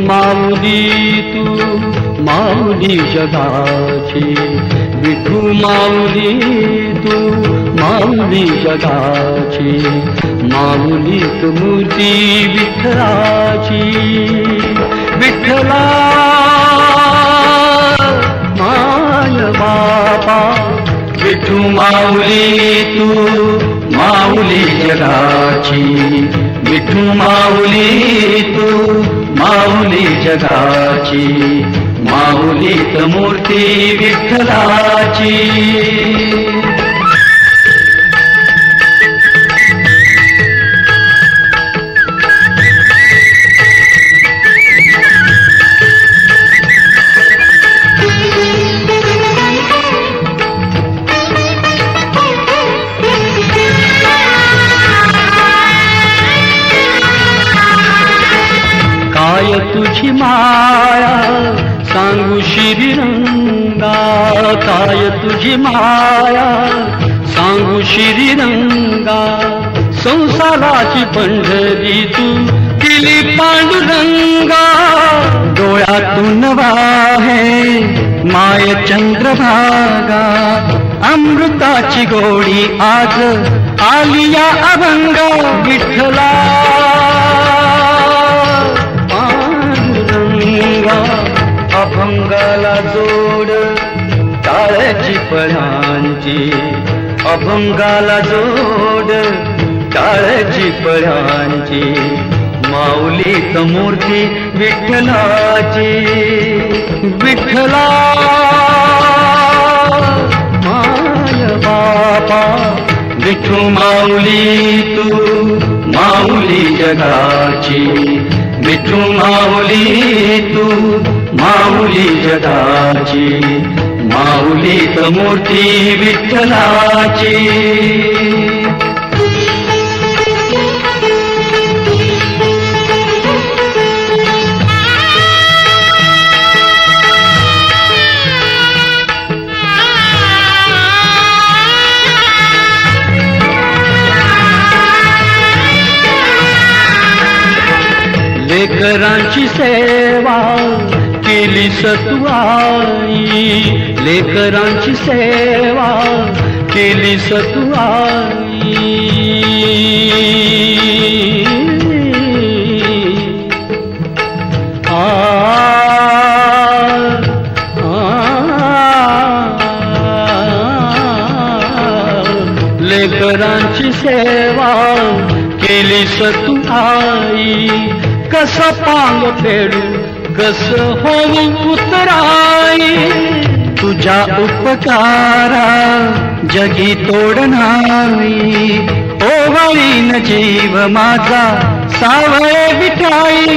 माऊली तू माऊली जगाची, विठू माऊली तू माऊली जगाची, माऊलीत मूर्ती विठ्ठलाची. विठ्ठला माय बापा, विठू माऊली तू माऊली जगाची, विठू माऊली तू माऊली जगाची, माऊलीत मूर्ती विठ्ठलाची. काय तुझी माया सांगू श्रीरंगा, काय तुझी माया सांगू श्रीरंगा. संसाराची पंढरी तू केली पांडुरंगा, डोळ्यातून वाहे माय चंद्रभागा. अमृताची गोडी आज आली या अभंगा. विठ्ठला अभंगाला जोड टाळ्याची पळ्यांची, अभंगाला जोड टाळ्याची पळ्यांची, माऊलीत मूर्ती विठ्ठलाची. विठ्ठला माय बापा, विठू माऊली तू माऊली जगाची, विठू माऊली तू माऊली जगाची, माऊलीत मूर्ती विठ्ठलाची. लेकरांची सेवा केली तू आई, लेकरांची सेवा केली तू आई. लेकरांची सेवा केली तू आई. कस पांग फेडू कस होऊ उतराई, तुझ्या उपकारा जगी तोड नाही. ओवाळीन जीव माझा सावळे विठाई.